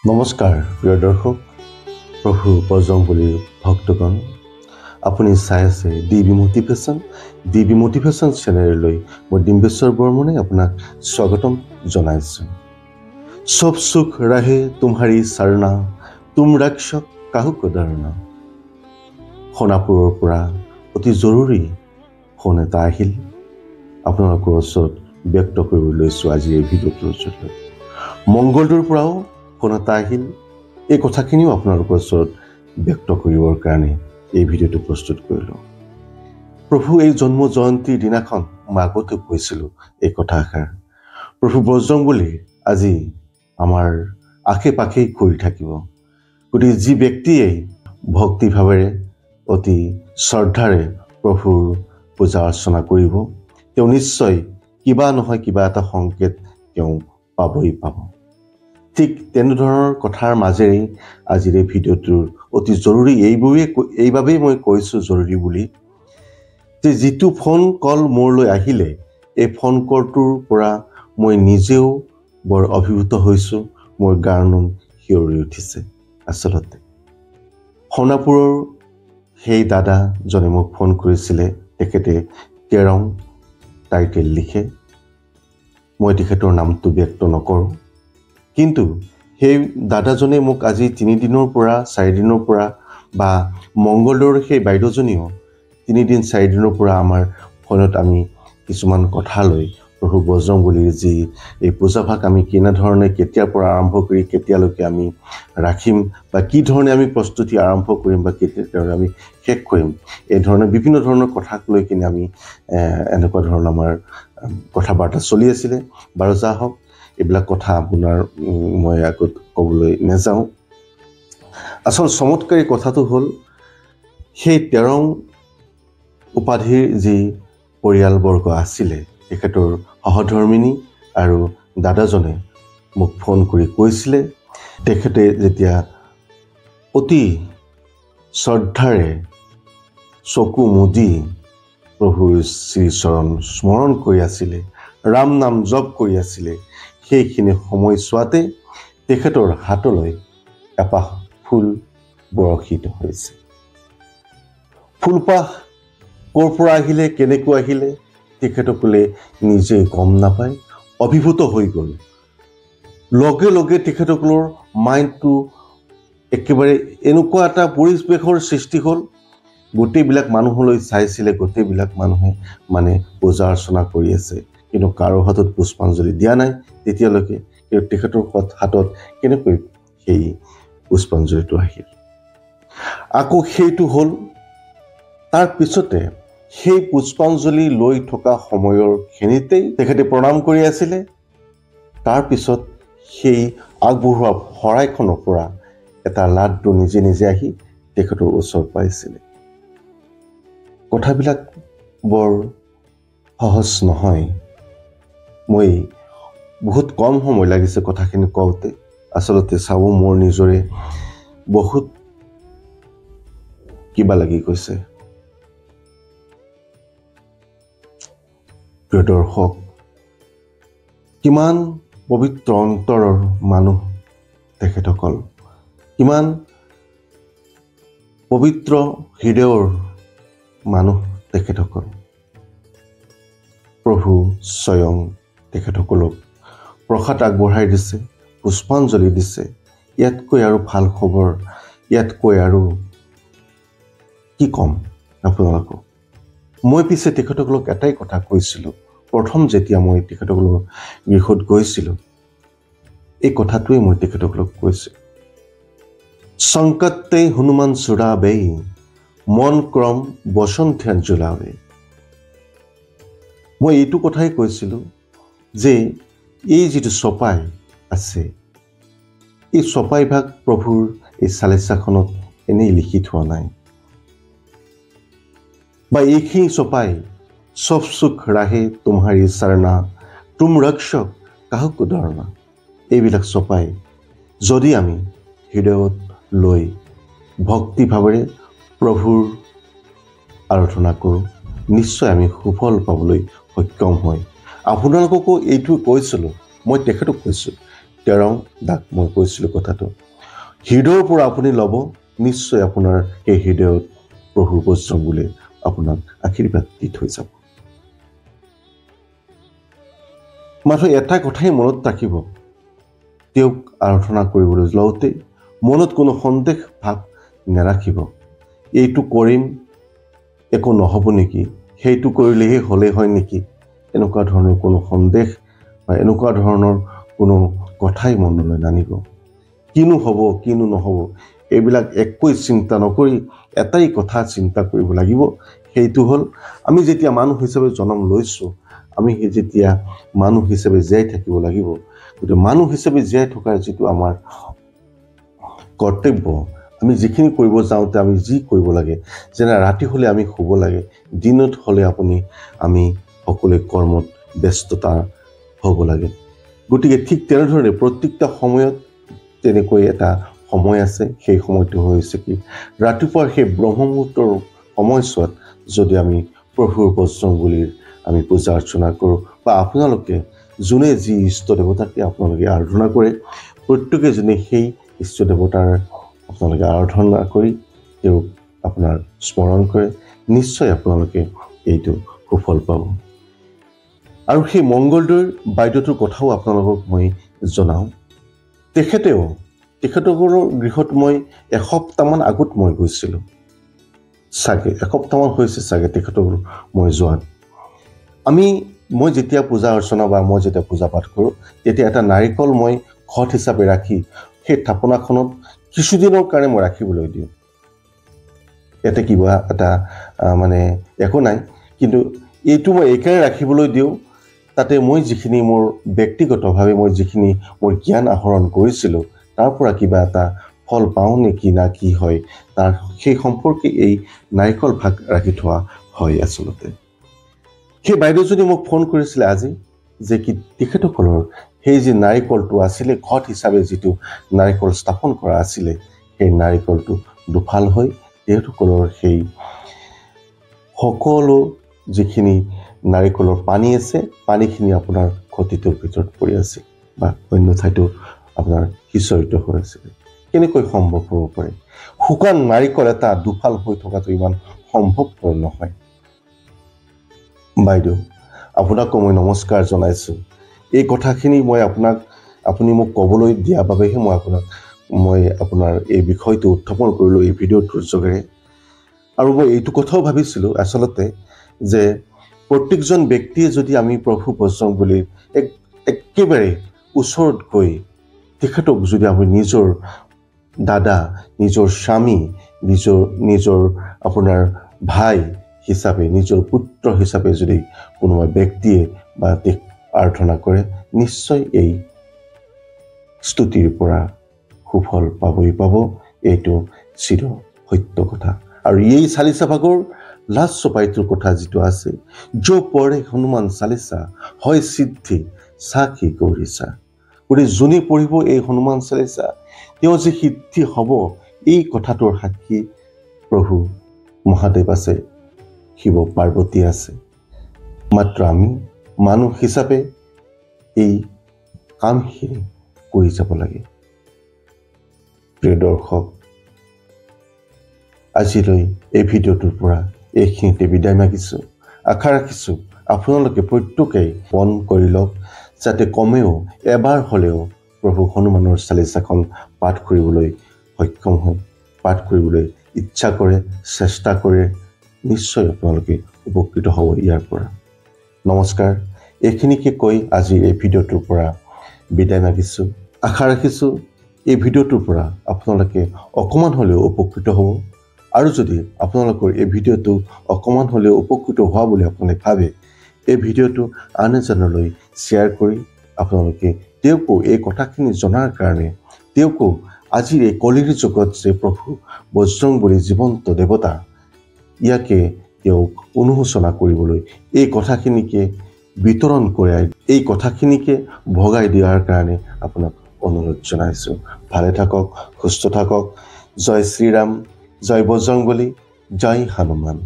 নমস্কাৰ প্ৰিয় দৰ্শক প্ৰভু বজৰংবলীৰ ভক্তগণ আপুনি চাই আছে ডিবি মটিভেশ্যন চেনেললৈ মই ডিম্বেশ্বৰ বৰ্মনে আপোনাক স্বাগতম জনাইছোঁ। সব সুখ ৰাহে তোমাৰি চৰণা তুম ৰক্ষক কাহু কডৰনা। সোণাপুৰৰ পৰা অতি জৰুৰী ফোন এটা আহিল আপোনালোকৰ ওচৰত ব্যক্ত কৰিব লৈছোঁ আজিৰ এই ভিডিঅ'টোৰ জৰিয়তে। মংগলদৈৰ পৰাও ফোন এটা আহিল এই কথাখিনিও আপোনালোকৰ ওচৰত ব্যক্ত কৰিবৰ কাৰণে এই ভিডিঅ'টো প্ৰস্তুত কৰিলোঁ। প্ৰভু এই জন্ম জয়ন্তীৰ দিনাখন মই আগতে কৈছিলোঁ এই কথাষাৰ প্ৰভু বজৰংবলী আজি আমাৰ আশে পাশেই কৰি থাকিব। গতিকে যি ব্যক্তিয়েই ভক্তিভাৱেৰে অতি শ্ৰদ্ধাৰে প্ৰভুৰ পূজা অৰ্চনা কৰিব তেওঁ নিশ্চয় কিবা নহয় কিবা এটা সংকেত তেওঁ পাবই পাব। ঠিক তেনেধৰণৰ কথাৰ মাজেৰে আজিৰ এই ভিডিঅ'টোৰ অতি জৰুৰী এইবাবেই মই কৈছোঁ জৰুৰী বুলি যে যিটো ফোন কল মোৰলৈ আহিলে এই ফোন কলটোৰ পৰা মই নিজেও বৰ অভিভূত হৈছোঁ, মোৰ গাৰ নোম শিয়ৰি উঠিছে। আচলতে সোণাপুৰৰ সেই দাদাজনে মোক ফোন কৰিছিলে, তেখেতে কেৰং টাইটেল লিখে, মই তেখেতৰ নামটো ব্যক্ত নকৰোঁ। কিন্তু সেই দাদাজনে মোক আজি 3 দিনৰ পৰা 4 দিনৰ পৰা বা মংগলদৈৰ সেই বাইদেউজনীও 3 দিন 4 দিনৰ পৰা আমাৰ ফোনত আমি কিছুমান কথা লৈ প্ৰভু বজৰংবলীৰ যি এই পূজাভাগ আমি কেনেধৰণে কেতিয়াৰ পৰা আৰম্ভ কৰি কেতিয়ালৈকে আমি ৰাখিম বা কি ধৰণে আমি প্ৰস্তুতি আৰম্ভ কৰিম বা কেতিয়ালৈ আমি শেষ কৰিম, এই ধৰণে বিভিন্ন ধৰণৰ কথাক লৈ কিনে আমি এনেকুৱা ধৰণৰ আমাৰ কথা বাৰ্তা চলি আছিলে। বাৰু যা হওক, এইবিলাক কথা আপোনাৰ মই আগত ক'বলৈ নাযাওঁ। আচল চমৎকাৰী কথাটো হ'ল সেই তেৰং উপাধিৰ যি পৰিয়ালবৰ্গ আছিলে তেখেতৰ সহধৰ্মিনী আৰু দাদাজনে মোক ফোন কৰি কৈছিলে তেখেতে যেতিয়া অতি শ্ৰদ্ধাৰে চকু মুদি প্ৰভুৰ শ্ৰীচৰণ স্মৰণ কৰি আছিলে, ৰাম নাম জপ কৰি আছিলে, সেইখিনি সময়ছোৱাতে তেখেতৰ হাতলৈ এপাহ ফুল বৰষিত হৈছে। ফুলপাহ ক'ৰ পৰা আহিলে, কেনেকৈ আহিলে তেখেতসকলে নিজে গম নাপায়, অভিভূত হৈ গ'ল। লগে লগে তেখেতসকলৰ মাইণ্ডটো একেবাৰে এনেকুৱা এটা পৰিৱেশৰ সৃষ্টি হ'ল, গোটেইবিলাক মানুহলৈ চাইছিলে, গোটেইবিলাক মানুহে মানে পূজা অৰ্চনা কৰি আছে, কিন্তু কাৰো হাতত পুষ্পাঞ্জলি দিয়া নাই তেতিয়ালৈকে। কিন্তু তেখেতৰ হাতত কেনেকৈ সেই পুষ্পাঞ্জলিটো আহিল। আকৌ সেইটো হ'ল তাৰ পিছতে সেই পুষ্পাঞ্জলি লৈ থকা সময়ৰ খিনিতেই তেখেতে প্ৰণাম কৰি আছিলে। তাৰপিছত সেই আগবঢ়োৱা শৰাইখনৰ পৰা এটা লাড্ডু নিজে নিজে আহি তেখেতৰ ওচৰত পাইছিলে। কথাবিলাক বৰ সহজ নহয়। মই বহুত কম সময় লাগিছে কথাখিনি কওঁতে। আচলতে চাব মোৰ নিজৰে বহুত কিবা লাগি গৈছে। প্ৰিয় দৰ্শক, কিমান পবিত্ৰ অন্তৰৰ মানুহ তেখেতসকল, কিমান পবিত্ৰ হৃদয়ৰ মানুহ তেখেতসকল। প্ৰভু স্বয়ং তেখেতসকলক প্ৰসাদ আগবঢ়াই দিছে, পুষ্পাঞ্জলি দিছে। ইয়াতকৈ আৰু ভাল খবৰ, ইয়াতকৈ আৰু কি ক'ম আপোনালোকক। মই পিছে তেখেতসকলক এটাই কথা কৈছিলোঁ, প্ৰথম যেতিয়া মই তেখেতসকলৰ গৃহত গৈছিলোঁ এই কথাটোৱে মই তেখেতসকলক কৈছিলোঁ, সংকটে হনুমান চুৰাবে মন ক্ৰম বচন ধ্যান জ্বলাবে। মই এইটো কথাই কৈছিলোঁ যে এই যিটো চপাই আছে, এই চপাইভাগ প্ৰভুৰ এই চালিচাখনত এনেই লিখি থোৱা নাই, বা এইখিনি চপাই সব সুখ ৰাহে তোমাৰি চৰণা তুম ৰক্ষক কাহু কডৰনা। এইবিলাক চপাই যদি আমি হৃদয়ত লৈ ভক্তিভাৱেৰে প্ৰভুৰ আৰাধনা কৰোঁ নিশ্চয় আমি সুফল পাবলৈ সক্ষম হয়। আপোনালোককো এইটো কৈছিলোঁ, মই তেখেতক কৈছোঁ, 13 দাগ মই কৈছিলোঁ কথাটো হৃদয়ৰ পৰা আপুনি ল'ব নিশ্চয় আপোনাৰ এই হৃদয়ত প্ৰভু বজৰংবলী আপোনাক আশীৰ্বাদ দি থৈ যাব মাত্ৰ এটা কথাই মনত ৰাখিব তেওঁক আৰাধনা কৰিবলৈ লওঁতে মনত কোনো সন্দেহ ভাৱ নাৰাখিব এইটো কৰিম একো নহ'ব নেকি সেইটো কৰিলেহে হ'লে হয় নেকি এনেকুৱা ধৰণৰ কোনো সন্দেহ বা এনেকুৱা ধৰণৰ কোনো কথাই মনলৈ নানিব কিনো হ'ব কিনো নহ'ব এইবিলাক একোই চিন্তা নকৰি এটাই কথা চিন্তা কৰিব লাগিব সেইটো হ'ল আমি যেতিয়া মানুহ হিচাপে জন্ম লৈছোঁ আমি যেতিয়া মানুহ হিচাপে জীয়াই থাকিব লাগিব গতিকে মানুহ হিচাপে জীয়াই থকাৰ যিটো আমাৰ কৰ্তব্য আমি যিখিনি কৰিব যাওঁতে আমি যি কৰিব লাগে যেনে ৰাতি হ'লে আমি শুব লাগে দিনত হ'লে আমি সকলোৱে কৰ্মত ব্যস্ততা হ'ব লাগে গতিকে ঠিক তেনেধৰণে প্ৰত্যেকটা সময়ত তেনেকৈ এটা সময় আছে সেই সময়টো হৈছে কি ৰাতিপুৱাৰ সেই ব্ৰহ্মমুহূৰ্তৰ সময়ছোৱাত যদি আমি প্ৰভুৰ বজৰংবলীৰ আমি পূজা অৰ্চনা কৰোঁ বা আপোনালোকে যোনে যি ইষ্ট দেৱতাকে আপোনালোকে আৰাধনা কৰে প্ৰত্যেকে যোনে সেই ইষ্ট দেৱতাৰ আপোনালোকে আৰাধনা কৰি তেওঁক আপোনাৰ স্মৰণ কৰে নিশ্চয় আপোনালোকে এইটো সুফল পাব আৰু সেই মংগলদৈৰ বাইদেউটোৰ কথাও আপোনালোকক মই জনাওঁ তেখেতৰ গৃহত মই এসপ্তাহমান আগত মই গৈছিলোঁ চাগে এসপ্তাহমান হৈছে চাগে তেখেতৰ মই যোৱাত মই যেতিয়া পূজা অৰ্চনা বা মই যেতিয়া পূজা পাঠ কৰোঁ তেতিয়া এটা নাৰিকল মই ঘট হিচাপে ৰাখি সেই থাপনাখনত কিছুদিনৰ কাৰণে মই ৰাখিবলৈ দিওঁ ইয়াতে কিবা এটা মানে একো নাই কিন্তু এইটো মই এইকাৰণে ৰাখিবলৈ দিওঁ তাতে মই যিখিনি মোৰ ব্যক্তিগতভাৱে মই যিখিনি মোৰ জ্ঞান আহৰণ কৰিছিলোঁ তাৰ পৰা কিবা এটা ফল পাওঁ নেকি না কি হয় তাৰ সেই সম্পৰ্কে এই নাৰিকল ভাগ ৰাখি থোৱা হয় আচলতে সেই বাইদেউজনী মোক ফোন কৰিছিলে আজি যে কি তেখেতসকলৰ সেই যে নাৰিকলটো আছিলে ঘট হিচাপে যিটো নাৰিকল স্থাপন কৰা আছিলে সেই নাৰিকলটো দুফাল হৈ তেখেতসকলৰ সেই সকলো যিখিনি নাৰিকলৰ পানী আছে পানীখিনি আপোনাৰ ঘটিটোৰ ভিতৰত পৰি আছে বা অন্য ঠাইতো আপোনাৰ সিঁচৰিত হৈ আছিলে কেনেকৈ সম্ভৱ হ'ব পাৰে শুকান নাৰিকল এটা দুফাল হৈ থকাটো ইমান সম্ভৱপৰ নহয় বাইদেউ আপোনাকো মই নমস্কাৰ জনাইছোঁ এই কথাখিনি মই আপুনি মোক ক'বলৈ দিয়াৰ বাবেহে মই আপোনাৰ এই বিষয়টো উত্থাপন কৰিলোঁ এই ভিডিঅ'টোৰ যোগেৰে আৰু মই এইটো কথাও ভাবিছিলোঁ আচলতে যে প্ৰত্যেকজন ব্যক্তিয়ে যদি আমি প্ৰভু বজৰংবলীৰ একেবাৰে ওচৰত গৈ তেখেতক যদি আমি নিজৰ দাদা নিজৰ স্বামী নিজৰ আপোনাৰ ভাই হিচাপে নিজৰ পুত্ৰ হিচাপে যদি কোনোবা ব্যক্তিয়ে বা আৰাধনা কৰে নিশ্চয় এই স্তুতিৰ পৰা সুফল পাবই পাব এইটো চিৰ সত্য কথা আৰু এই চালিচা ভাগৰ লাষ্ট চপাইটোৰ কথা যিটো আছে যো পঢ়ে হনুমান চালিচা হয় সিদ্ধি সাক্ষী গৌৰীচা গতিকে যোনে পঢ়িব এই হনুমান চালিচা তেওঁ যে সিদ্ধি হ'ব এই কথাটোৰ সাক্ষী প্ৰভু মহাদেৱ আছে শিৱ পাৰ্বতী আছে মাত্ৰ আমি মানুহ হিচাপে এই কামখিনি কৰি যাব লাগে প্ৰিয় দৰ্শক আজিলৈ এই ভিডিঅ'টোৰ পৰা এইখিনিতে বিদায় মাগিছোঁ আশা ৰাখিছোঁ আপোনালোকে প্ৰত্যেকেই মন কৰি লওক যাতে কমেও এবাৰ হ'লেও প্ৰভু হনুমানৰ চালিচাখন পাঠ কৰিবলৈ সক্ষম হয় পাঠ কৰিবলৈ ইচ্ছা কৰে চেষ্টা কৰে নিশ্চয় আপোনালোকে উপকৃত হ'ব ইয়াৰ পৰা নমস্কাৰ এইখিনিকে কৈ আজি এই ভিডিঅ'টোৰ পৰা বিদায় মাগিছোঁ আশা ৰাখিছোঁ এই ভিডিঅ'টোৰ পৰা আপোনালোকে অকণমান হ'লেও উপকৃত হ'ব আৰু যদি আপোনালোকৰ এই ভিডিঅ'টো অকণমান হ'লেও উপকৃত হোৱা বুলি আপোনালোকে ভাবে এই ভিডিঅ'টো আন এজনলৈ শ্বেয়াৰ কৰি আপোনালোকে তেওঁকো এই কথাখিনি জনাৰ কাৰণে তেওঁকো আজিৰ এই কলিৰ যুগত যে প্ৰভু বজৰংবলী জীৱন্ত দেৱতা ইয়াকে তেওঁক অনুশোচনা কৰিবলৈ এই কথাখিনিকে বিতৰণ কৰাই এই কথাখিনিকে ভগাই দিয়াৰ কাৰণে আপোনাক অনুৰোধ জনাইছোঁ ভালে থাকক সুস্থ থাকক জয় শ্ৰীৰাম জয় বজৰংবলী জয় হনুমান